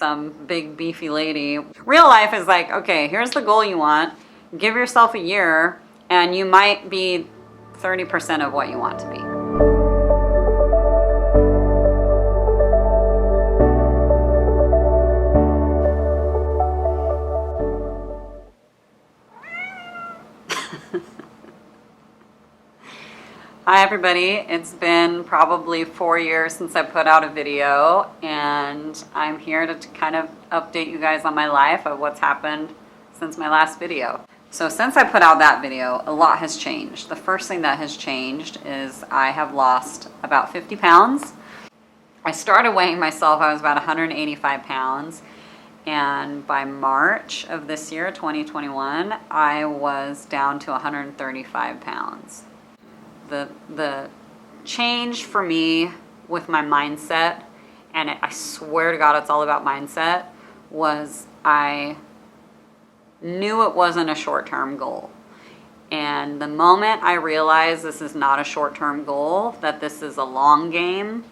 some big beefy lady. Real life is like, okay, here's the goal you want. Give yourself a year and you might be 30% of what you want to be. Hi everybody, it's been probably 4 years since I put out a video, and I'm here to kind of update you guys on my life of what's happened since my last video. So since I put out that video, a lot has changed. The first thing that has changed is I have lost about 50 pounds. I started weighing myself, I was about 185 pounds, and by March of this year, 2021, I was down to 135 pounds. The change for me with my mindset, and I swear to God it's all about mindset, was I knew it wasn't a short-term goal. And the moment I realized this is not a short-term goal, that this is a long game,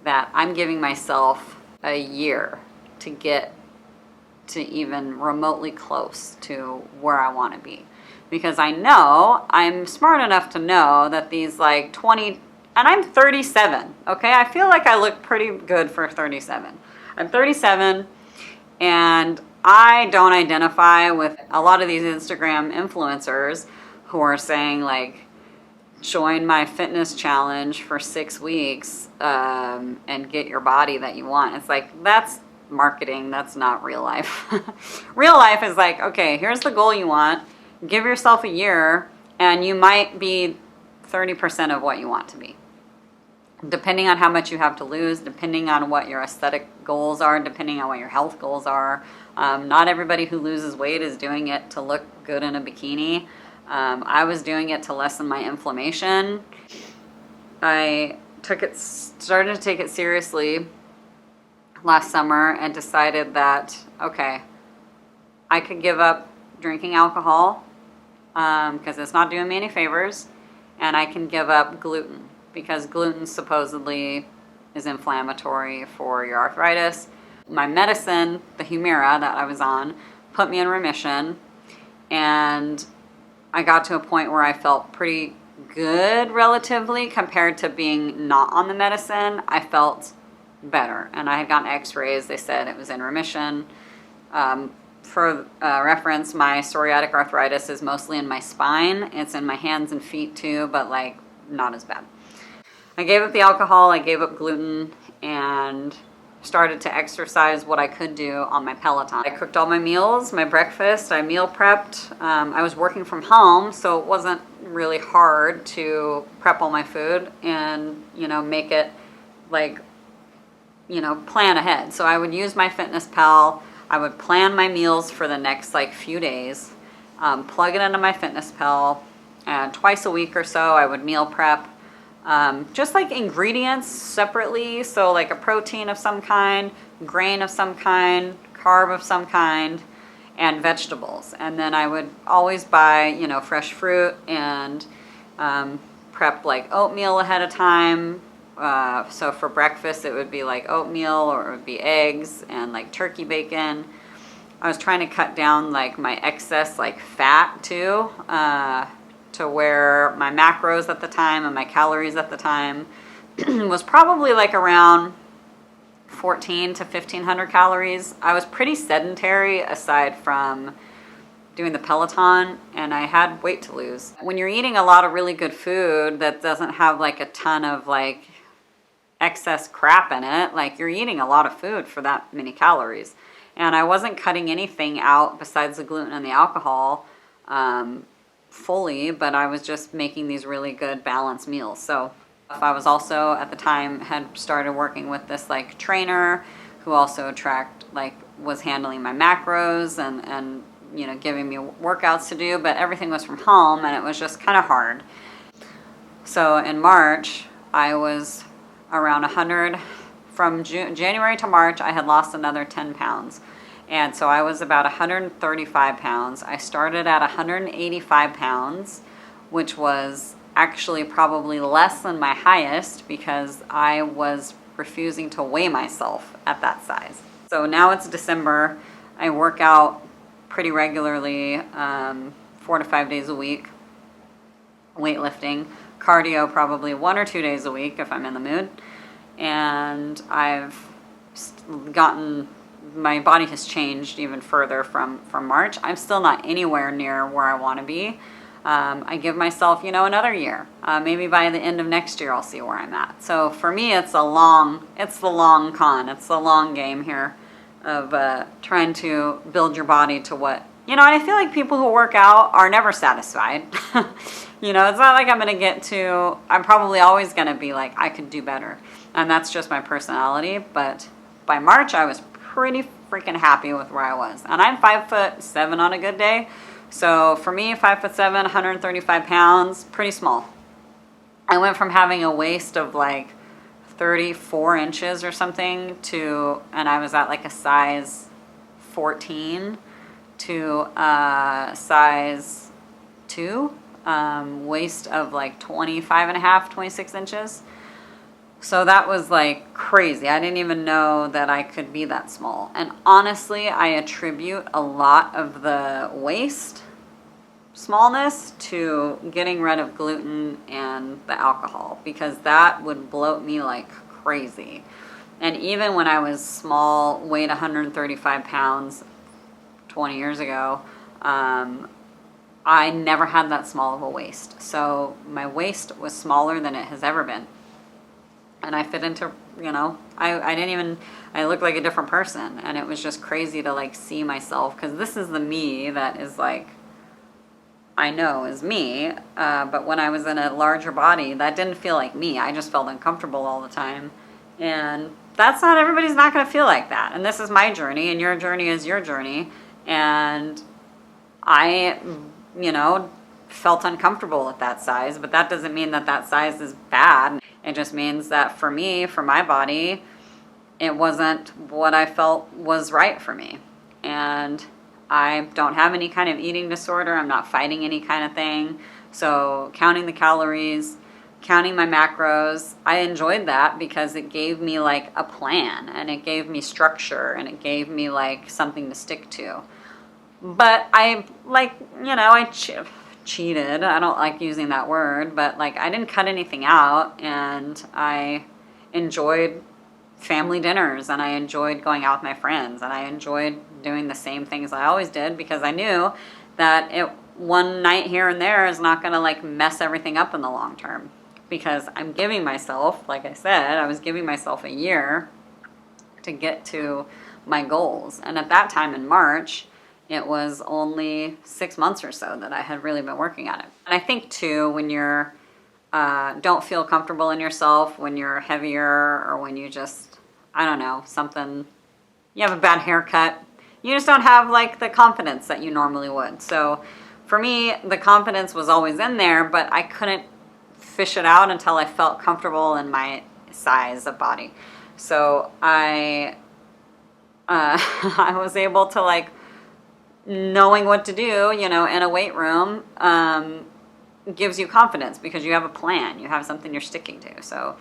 that I'm giving myself a year to get to even remotely close to where I want to be. Because I know, I'm smart enough to know that these like 20, and I'm 37, okay? I feel like I look pretty good for 37. I'm 37, and I don't identify with a lot of these Instagram influencers who are saying like, join my fitness challenge for 6 weeks and get your body that you want. It's like, that's marketing, that's not real life. Real life is like, okay, here's the goal you want. Give yourself a year and you might be 30% of what you want to be. Depending on how much you have to lose, depending on what your aesthetic goals are, depending on what your health goals are. Not everybody who loses weight is doing it to look good in a bikini. I was doing it to lessen my inflammation. I started to take it seriously last summer and decided that, okay, I could give up drinking alcohol because it's not doing me any favors, and I can give up gluten because gluten supposedly is inflammatory for your arthritis. My medicine, the Humira that I was on, put me in remission, and I got to a point where I felt pretty good relatively compared to being not on the medicine. I felt better, and I had gotten x-rays. They said it was in remission. For reference, my psoriatic arthritis is mostly in my spine. It's in my hands and feet too, but like not as bad. I gave up the alcohol, I gave up gluten, and started to exercise what I could do on my Peloton. I cooked all my meals, my breakfast, I meal prepped. I was working from home, so it wasn't really hard to prep all my food and, make it like, plan ahead. So I would use my FitnessPal. I would plan my meals for the next like few days, plug it into my FitnessPal, and twice a week or so I would meal prep, just like ingredients separately. So like a protein of some kind, grain of some kind, carb of some kind, and vegetables. And then I would always buy, fresh fruit and prep like oatmeal ahead of time. So for breakfast it would be like oatmeal, or it would be eggs and like turkey bacon. I was trying to cut down like my excess like fat too, to where my macros at the time and my calories at the time was probably like around 14 to 1500 calories. I was pretty sedentary aside from doing the Peloton, and I had weight to lose. When you're eating a lot of really good food that doesn't have like a ton of like excess crap in it, like you're eating a lot of food for that many calories. And I wasn't cutting anything out besides the gluten and the alcohol fully, but I was just making these really good balanced meals. So I was also at the time had started working with this like trainer who also was handling my macros and giving me workouts to do, but everything was from home and it was just kind of hard. So in March, I was around 100. From January to March, I had lost another 10 pounds. And so I was about 135 pounds. I started at 185 pounds, which was actually probably less than my highest because I was refusing to weigh myself at that size. So now it's December. I work out pretty regularly, 4 to 5 days a week, weightlifting, cardio probably 1 or 2 days a week if I'm in the mood. And I've gotten, my body has changed even further from March. I'm still not anywhere near where I want to be. I give myself, another year. Maybe by the end of next year, I'll see where I'm at. So for me, it's the long con. It's the long game here of trying to build your body to what, and I feel like people who work out are never satisfied. It's not like I'm probably always going to be like, I could do better. And that's just my personality. But by March, I was pretty freaking happy with where I was. And I'm 5'7" on a good day. So for me, 5'7", 135 pounds, pretty small. I went from having a waist of like 34 inches or something and I was at like a size 14 to size 2, waist of like 25 and a half, 26 inches. So that was like crazy. I didn't even know that I could be that small. And honestly, I attribute a lot of the waist smallness to getting rid of gluten and the alcohol, because that would bloat me like crazy. And even when I was small, weighed 135 pounds 20 years ago, I never had that small of a waist. So my waist was smaller than it has ever been. And I fit into, I looked like a different person. And it was just crazy to like see myself, because this is the me that is like, I know is me. But when I was in a larger body, that didn't feel like me. I just felt uncomfortable all the time. And everybody's not going to feel like that. And this is my journey, and your journey is your journey. And I, felt uncomfortable at that size, but that doesn't mean that size is bad. It just means that for me, for my body, it wasn't what I felt was right for me. And I don't have any kind of eating disorder. I'm not fighting any kind of thing. So counting the calories, counting my macros, I enjoyed that because it gave me like a plan, and it gave me structure, and it gave me like something to stick to. But I cheated. I don't like using that word, but like I didn't cut anything out, and I enjoyed family dinners, and I enjoyed going out with my friends, and I enjoyed doing the same things I always did, because I knew that one night here and there is not going to like mess everything up in the long term, because I'm giving myself, like I said, I was giving myself a year to get to my goals. And at that time in March, it was only 6 months or so that I had really been working at it. And I think too, when you're don't feel comfortable in yourself, when you're heavier, or when you just, I don't know, you have a bad haircut, you just don't have like the confidence that you normally would. So for me, the confidence was always in there, but I couldn't fish it out until I felt comfortable in my size of body. So I was able to like, knowing what to do, in a weight room, gives you confidence because you have a plan. You have something you're sticking to. So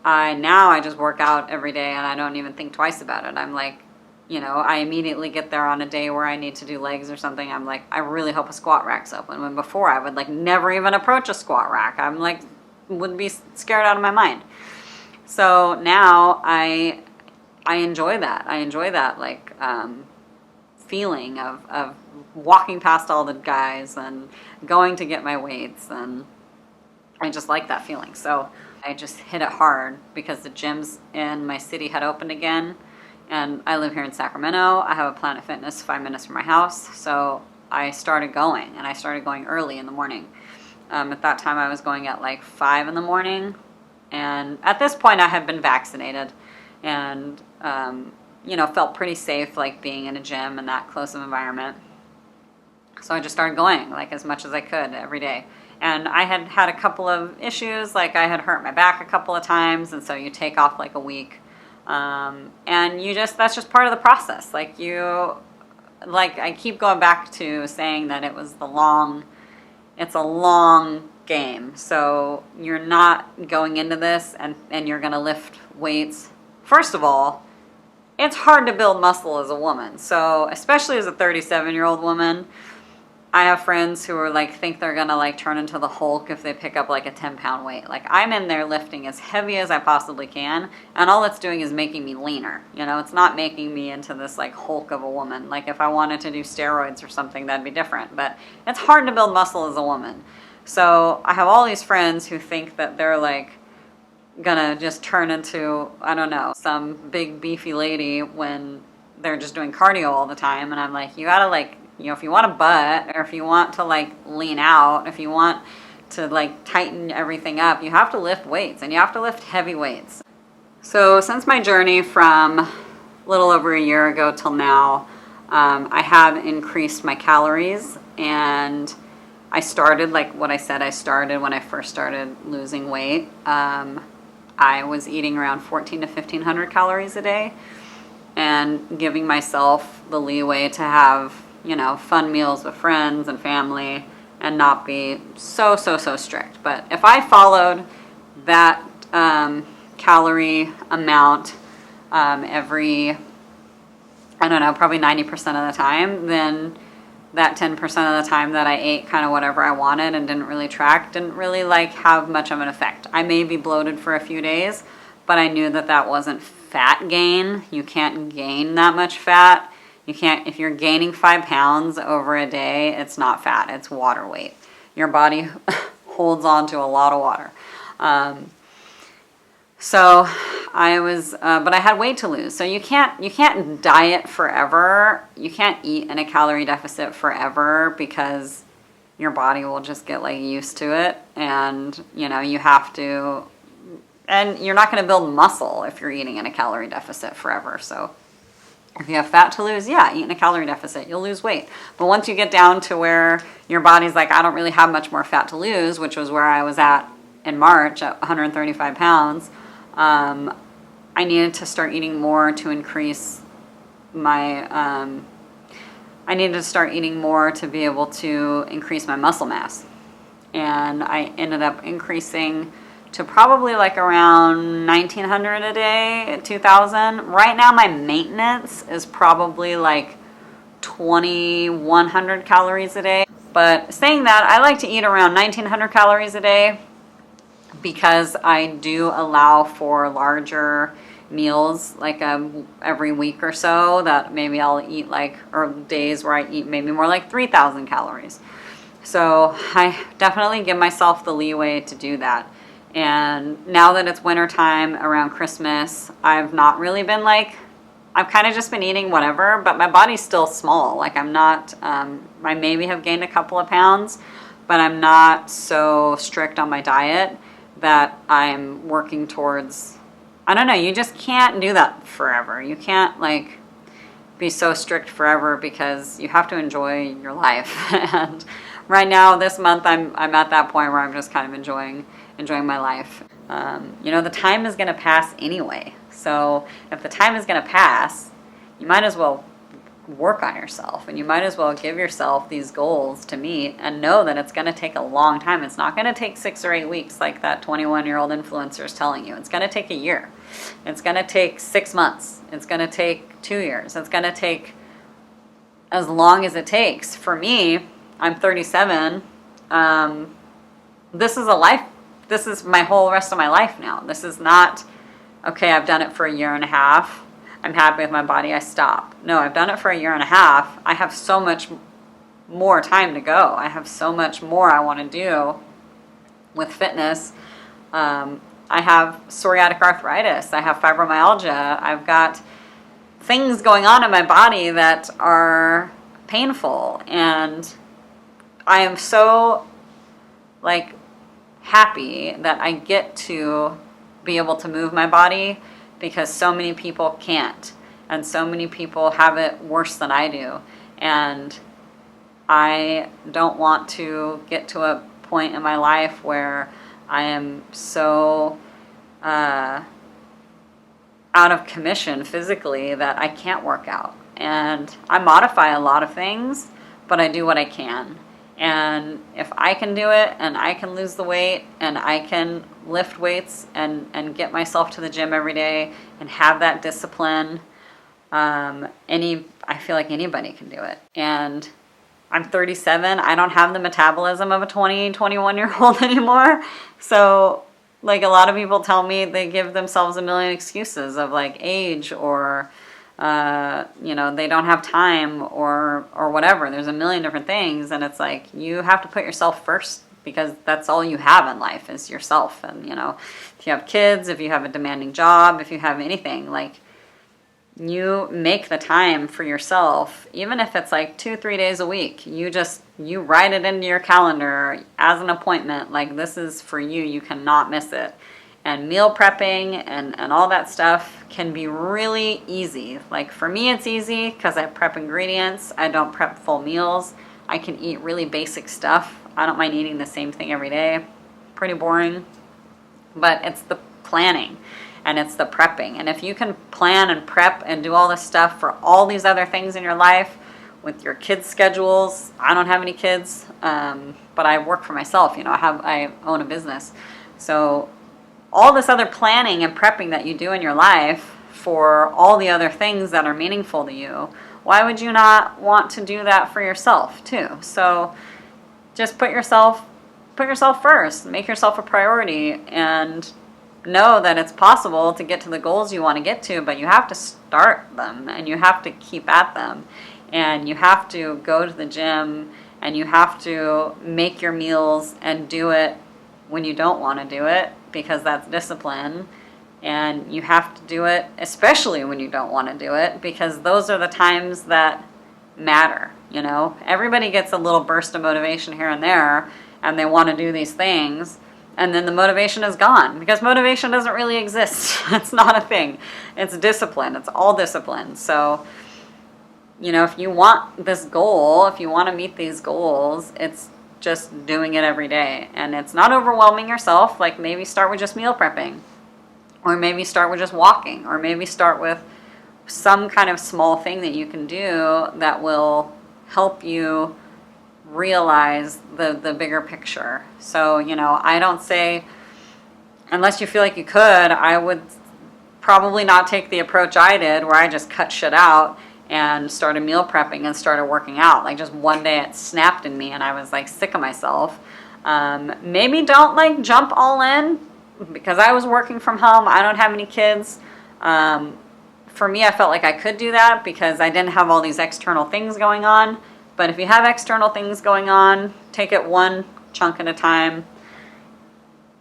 now I just work out every day, and I don't even think twice about it. I'm like, I immediately get there on a day where I need to do legs or something. I'm like, I really hope a squat rack's open. When before I would like never even approach a squat rack. I'm like, would be scared out of my mind. So now I enjoy that. I enjoy that like feeling of walking past all the guys and going to get my weights, and I just like that feeling. So I just hit it hard because the gyms in my city had opened again, and I live here in Sacramento. I have a Planet Fitness 5 minutes from my house, so I started going, and I started going early in the morning. At that time I was going at like 5 in the morning, and at this point I had been vaccinated, and felt pretty safe like being in a gym in that close of environment. So I just started going like as much as I could every day. And I had a couple of issues, like I had hurt my back a couple of times, and so you take off like a week. And that's just part of the process. I keep going back to saying that it's a long game. So you're not going into this and you're going to lift weights. First of all, it's hard to build muscle as a woman. So especially as a 37-year-old woman, I have friends who are like, think they're gonna like turn into the Hulk if they pick up like a 10-pound weight. Like, I'm in there lifting as heavy as I possibly can, and all it's doing is making me leaner. You know, it's not making me into this like Hulk of a woman. Like, if I wanted to do steroids or something, that'd be different. But it's hard to build muscle as a woman. So I have all these friends who think that they're like gonna just turn into, I don't know, some big beefy lady when they're just doing cardio all the time. And I'm like, you gotta like, you know, if you want a butt, or if you want to like lean out, if you want to like tighten everything up, you have to lift weights, and you have to lift heavy weights. So since my journey from a little over a year ago till now, I have increased my calories, and I started like what I said I started when I first started losing weight. I was eating around 1,400 to 1,500 calories a day, and giving myself the leeway to have, you know, fun meals with friends and family and not be so strict. But if I followed that calorie amount every, I don't know, probably 90% of the time, then that 10% of the time that I ate kind of whatever I wanted and didn't really track, didn't really like have much of an effect. I may be bloated for a few days, but I knew that that wasn't fat gain. You can't gain that much fat. You can't, if you're gaining 5 pounds over a day, it's not fat, it's water weight. Your body holds on to a lot of water. So I was, but I had weight to lose. So you can't diet forever. You can't eat in a calorie deficit forever, because your body will just get like used to it. And, you know, you have to, and you're not going to build muscle if you're eating in a calorie deficit forever. So if you have fat to lose, yeah, eat in a calorie deficit, you'll lose weight. But once you get down to where your body's like, I don't really have much more fat to lose, which was where I was at in March at 135 pounds, I needed to start eating more to increase my, I needed to start eating more to be able to increase my muscle mass. And I ended up increasing to probably like around 1,900 a day, 2,000. Right now my maintenance is probably like 2,100 calories a day. But saying that, I like to eat around 1,900 calories a day, because I do allow for larger meals, like every week or so, that maybe I'll eat like, or days where I eat maybe more like 3,000 calories. So I definitely give myself the leeway to do that. And now that it's winter time around Christmas, I've not really been like, I've kind of just been eating whatever, but my body's still small. Like, I'm not, I maybe have gained a couple of pounds, but I'm not so strict on my diet that I'm working towards, I don't know, you just can't do that forever. You can't like be so strict forever, because you have to enjoy your life. And right now, this month, I'm at that point where I'm just kind of enjoying my life. You know, the time is going to pass anyway. So if the time is going to pass, you might as well work on yourself, and you might as well give yourself these goals to meet, and know that it's going to take a long time. It's not going to take 6 or 8 weeks like that 21-year-old influencer is telling you. It's going to take a year. It's going to take 6 months. It's going to take 2 years. It's going to take as long as it takes. For me, I'm 37. This is a life. This is my whole rest of my life now. This is not, okay, I've done it for a year and a half. I'm happy with my body, I stop. No, I've done it for a year and a half. I have so much more time to go. I have so much more I want to do with fitness. I have psoriatic arthritis. I have fibromyalgia. I've got things going on in my body that are painful. And I am so like happy that I get to be able to move my body, because so many people can't, and so many people have it worse than I do. And I don't want to get to a point in my life where I am so out of commission physically that I can't work out. And I modify a lot of things, but I do what I can. And if I can do it, and I can lose the weight, and I can lift weights and get myself to the gym every day and have that discipline, I feel like anybody can do it. And I'm 37. I don't have the metabolism of a 20, 21-year-old anymore. So like a lot of people tell me they give themselves a million excuses of like age or, they don't have time or whatever. There's a million different things. And it's like, you have to put yourself first because that's all you have in life is yourself. And, if you have kids, if you have a demanding job, if you have anything, like, you make the time for yourself, even if it's like 2-3 days a week. You write it into your calendar as an appointment. Like, this is for you. You cannot miss it. And meal prepping and all that stuff can be really easy. Like for me, it's easy because I prep ingredients. I don't prep full meals. I can eat really basic stuff. I don't mind eating the same thing every day. Pretty boring. But it's the planning. And it's the prepping. And if you can plan and prep and do all this stuff for all these other things in your life with your kids' schedules. I don't have any kids, but I work for myself. I own a business. So all this other planning and prepping that you do in your life for all the other things that are meaningful to you, why would you not want to do that for yourself too? So just put yourself first. Make yourself a priority and know that it's possible to get to the goals you want to get to, but you have to start them and you have to keep at them and you have to go to the gym and you have to make your meals and do it when you don't want to do it because that's discipline, and you have to do it especially when you don't want to do it because those are the times that matter. Everybody gets a little burst of motivation here and there and they want to do these things. And then the motivation is gone because motivation doesn't really exist. It's not a thing. It's discipline. It's all discipline. So, if you want this goal, if you want to meet these goals, it's just doing it every day. And it's not overwhelming yourself. Like maybe start with just meal prepping. Or maybe start with just walking. Or maybe start with some kind of small thing that you can do that will help you realize the bigger picture. So, I don't say, unless you feel like you could, I would probably not take the approach I did where I just cut shit out and started meal prepping and started working out. Like just one day it snapped in me and I was like sick of myself. Maybe don't like jump all in because I was working from home. I don't have any kids. For me, I felt like I could do that because I didn't have all these external things going on. But if you have external things going on, take it one chunk at a time.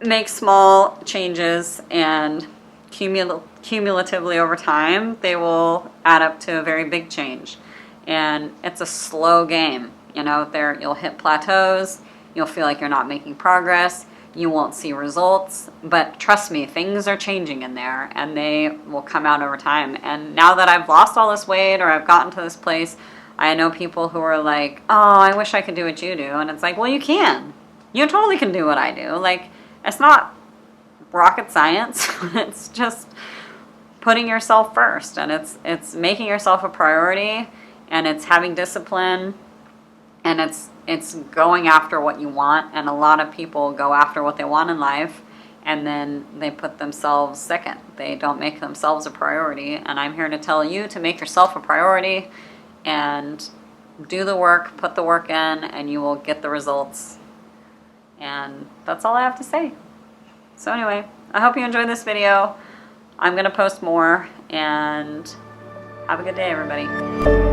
Make small changes and cumulatively over time, they will add up to a very big change. And it's a slow game. You'll hit plateaus. You'll feel like you're not making progress. You won't see results. But trust me, things are changing in there and they will come out over time. And now that I've lost all this weight or I've gotten to this place, I know people who are like, oh, I wish I could do what you do. And it's like, well, you can. You totally can do what I do. Like, it's not rocket science. It's just putting yourself first. And it's making yourself a priority. And it's having discipline. And it's going after what you want. And a lot of people go after what they want in life. And then they put themselves second. They don't make themselves a priority. And I'm here to tell you to make yourself a priority. And do the work, put the work in, and you will get the results. And that's all I have to say. So anyway, I hope you enjoyed this video. I'm going to post more, and have a good day, everybody.